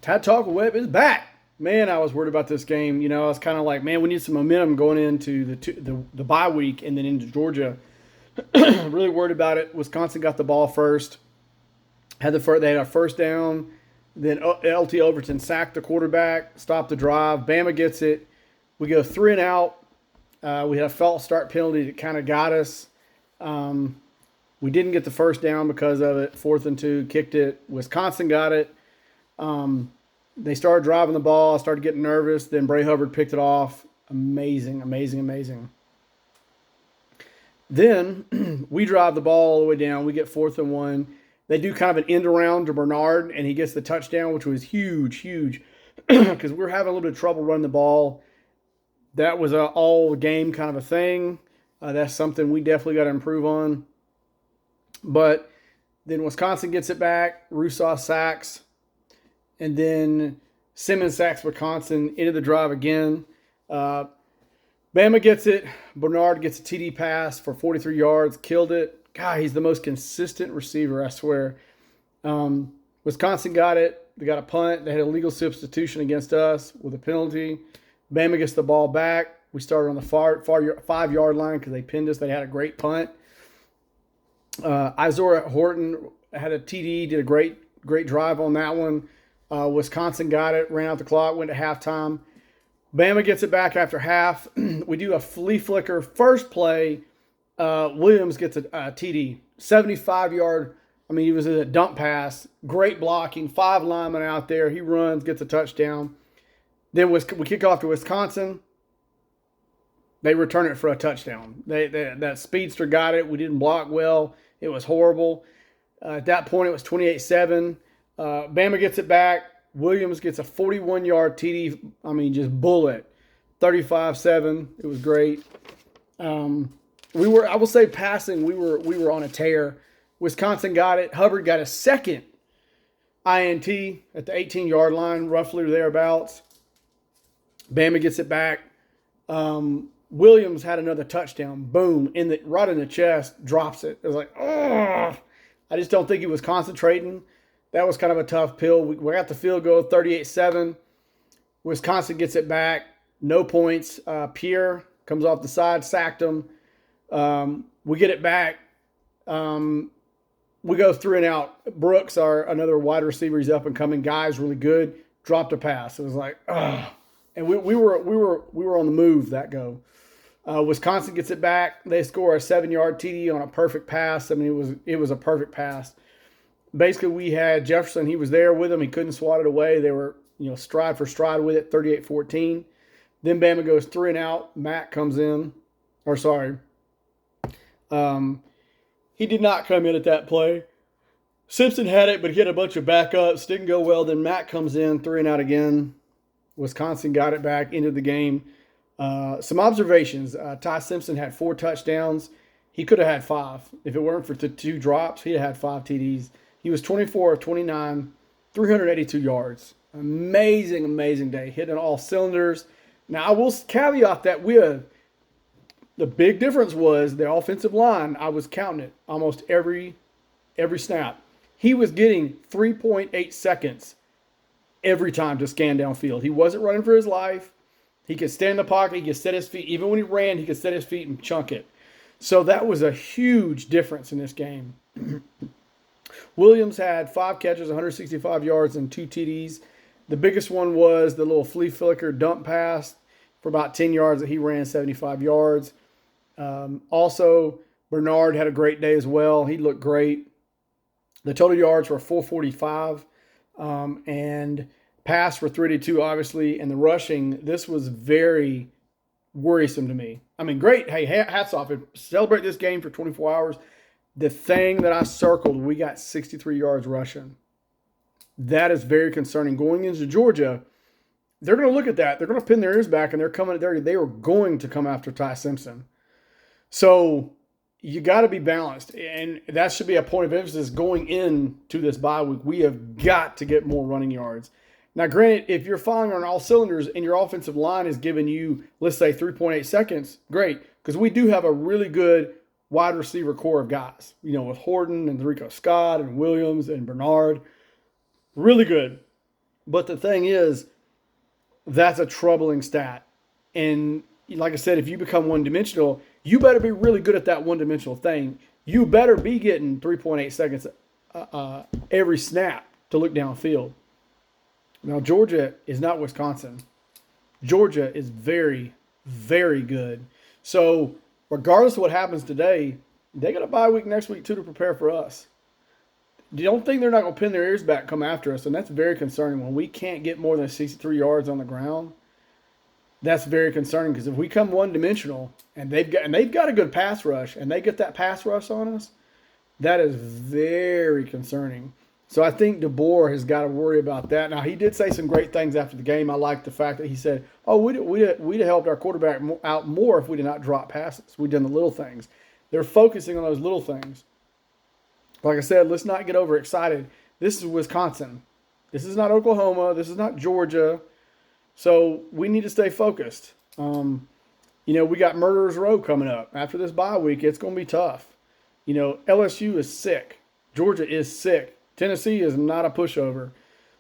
Webb is back. Man, I was worried about this game. You know, I was kind of like, man, we need some momentum going into the bye week and then into Georgia. Really worried about it. Wisconsin got the ball first. They had a first down. Then LT Overton sacked the quarterback, stopped the drive. Bama gets it. We go 3-and-out. We had a false start penalty that kind of got us. We didn't get the first down because of it. 4th and 2, kicked it. Wisconsin got it. They started driving the ball. I started getting nervous. Then Bray Hubbard picked it off. Amazing, amazing, amazing. Then we drive the ball all the way down. We get 4th and 1. They do kind of an end around to Bernard, and he gets the touchdown, which was huge, huge, because we were having a little bit of trouble running the ball. That was a all game kind of a thing. That's something we definitely got to improve on. But then Wisconsin gets it back. Rousseau sacks. And then Simmons sacks Wisconsin into the drive again. Bama gets it. Bernard gets a TD pass for 43 yards. Killed it. God, he's the most consistent receiver, I swear. Wisconsin got it. They got a punt. They had a legal substitution against us with a penalty. Bama gets the ball back. We started on the far 5-yard line because they pinned us. They had a great punt. Izora Horton had a TD, did a great drive on that one. Wisconsin got it, ran out the clock, went to halftime. Bama gets it back after half. We do a flea flicker. First play, Williams gets a TD, 75-yard. I mean, he was a dump pass. Great blocking. 5 linemen out there. He runs, gets a touchdown. Then we kick off to Wisconsin. They return it for a touchdown. That speedster got it. We didn't block well. It was horrible. At that point, it was 28-7. Bama gets it back. Williams gets a 41-yard TD. I mean, just bullet. 35-7. It was great. I will say passing, we were on a tear. Wisconsin got it. Hubbard got a second INT at the 18-yard line, roughly thereabouts. Bama gets it back. Williams had another touchdown. Boom, right in the chest, drops it. It was like, oh, I just don't think he was concentrating. That was kind of a tough pill. We got the field goal, 38-7. Wisconsin gets it back. No points. Pierre comes off the side, sacked him. We get it back. We go 3-and-out. Brooks, another wide receiver, he's up and coming. Guy's really good. Dropped a pass. It was like, ugh. And we were on the move that go. Wisconsin gets it back. They score a 7-yard TD on a perfect pass. I mean, it was a perfect pass. Basically, we had Jefferson. He was there with him. He couldn't swat it away. They were, stride for stride with it, 38-14. Then Bama goes 3-and-out. Matt comes in. Or sorry. He did not come in at that play. Simpson had it, but he had a bunch of backups. Didn't go well. Then Matt comes in, 3-and-out again. Wisconsin got it back into the game. Some observations. Ty Simpson had 4 touchdowns. He could have had 5. If it weren't for the 2 drops, he'd have had 5 TDs. He was 24 of 29, 382 yards. Amazing, amazing day. Hitting all cylinders. Now, I will caveat that with the big difference was the offensive line. I was counting it almost every snap. He was getting 3.8 seconds every time to scan downfield. He wasn't running for his life. He could stand in the pocket. He could set his feet. Even when he ran, he could set his feet and chunk it. So that was a huge difference in this game. Williams had 5 catches, 165 yards, and 2 TDs. The biggest one was the little flea flicker dump pass for about 10 yards that he ran 75 yards. Also, Bernard had a great day as well. He looked great. The total yards were 445. And pass for 3-2, obviously, and the rushing, this was very worrisome to me. I mean, great. Hey, hats off. Celebrate this game for 24 hours. The thing that I circled, we got 63 yards rushing. That is very concerning. Going into Georgia, they're going to look at that. They're going to pin their ears back, and they're coming. They are going to come after Ty Simpson. So you got to be balanced, and that should be a point of emphasis going into this bye week. We have got to get more running yards. Now, granted, if you're firing on all cylinders and your offensive line is giving you, let's say, 3.8 seconds, great, because we do have a really good wide receiver core of guys, with Horton and Rico Scott and Williams and Bernard. Really good. But the thing is, that's a troubling stat. And like I said, if you become one dimensional, you better be really good at that one dimensional thing. You better be getting 3.8 seconds every snap to look downfield. Now, Georgia is not Wisconsin. Georgia is very, very good. So, regardless of what happens today, they got a bye week next week too to prepare for us. You don't think they're not going to pin their ears back, and come after us, and that's very concerning. When we can't get more than 63 yards on the ground, that's very concerning because if we come one dimensional and they've got a good pass rush and they get that pass rush on us, that is very concerning. So I think DeBoer has got to worry about that. Now, he did say some great things after the game. I like the fact that he said, "Oh, we'd have helped our quarterback out more if we did not drop passes. We'd done the little things." They're focusing on those little things. Like I said, let's not get overexcited. This is Wisconsin. This is not Oklahoma. This is not Georgia. So we need to stay focused. We got Murderers Row coming up. After this bye week, it's going to be tough. LSU is sick. Georgia is sick. Tennessee is not a pushover.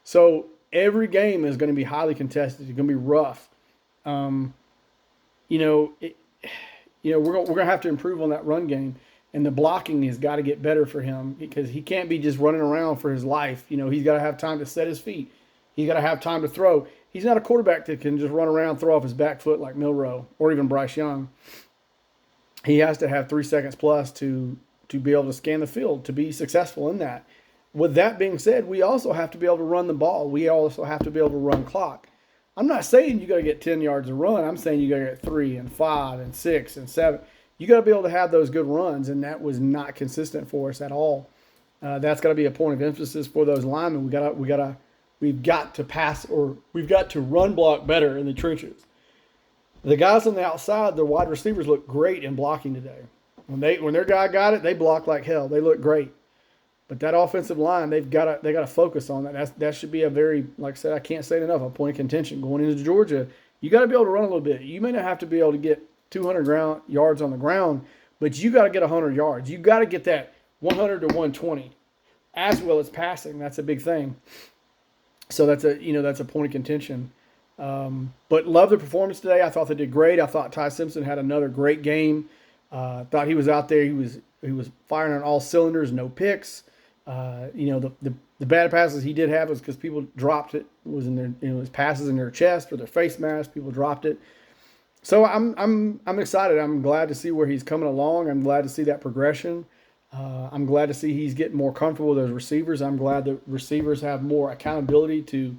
So every game is going to be highly contested. It's going to be rough. We're going to have to improve on that run game. And the blocking has got to get better for him because he can't be just running around for his life. He's got to have time to set his feet. He's got to have time to throw. He's not a quarterback that can just run around, throw off his back foot like Milroe or even Bryce Young. He has to have 3 seconds plus to be able to scan the field, to be successful in that. With that being said, we also have to be able to run the ball. We also have to be able to run clock. I'm not saying you got to get 10 yards a run. I'm saying you got to get 3 and 5 and 6 and 7. You got to be able to have those good runs, and that was not consistent for us at all. That's got to be a point of emphasis for those linemen. We've got to pass, or we've got to run block better in the trenches. The guys on the outside, the wide receivers, look great in blocking today. When their guy got it, they blocked like hell. They look great. But that offensive line, they got to focus on that. That should be a very, like I said, I can't say it enough, a point of contention going into Georgia. You got to be able to run a little bit. You may not have to be able to get 200 yards on the ground, but you got to get 100 yards. You got to get that 100 to 120, as well as passing. That's a big thing. So that's a point of contention. But love the performance today. I thought they did great. I thought Ty Simpson had another great game. Thought he was out there. He was firing on all cylinders, no picks. The bad passes he did have was because people dropped it. It was in their his passes in their chest or their face mask. People dropped it. So I'm excited. I'm glad to see where he's coming along. I'm glad to see that progression. I'm glad to see he's getting more comfortable with those receivers. I'm glad that receivers have more accountability to,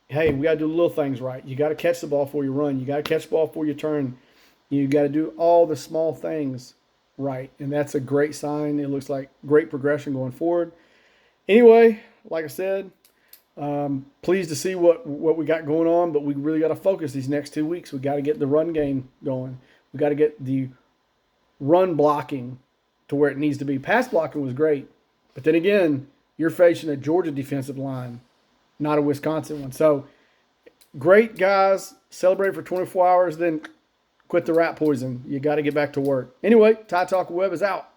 hey, we got to do little things right. You got to catch the ball before you run. You got to catch the ball before you turn. You got to do all the small things right, and that's a great sign. It looks like great progression going forward. Anyway, like I said, pleased to see what we got going on, but we really got to focus these next 2 weeks. We got to get the run game going. We got to get the run blocking to where it needs to be. Pass blocking was great, but then again, you're facing a Georgia defensive line, not a Wisconsin one. So great, guys. Celebrate for 24 hours, then quit the rat poison. You got to get back to work. Anyway, Ty Talk Web is out.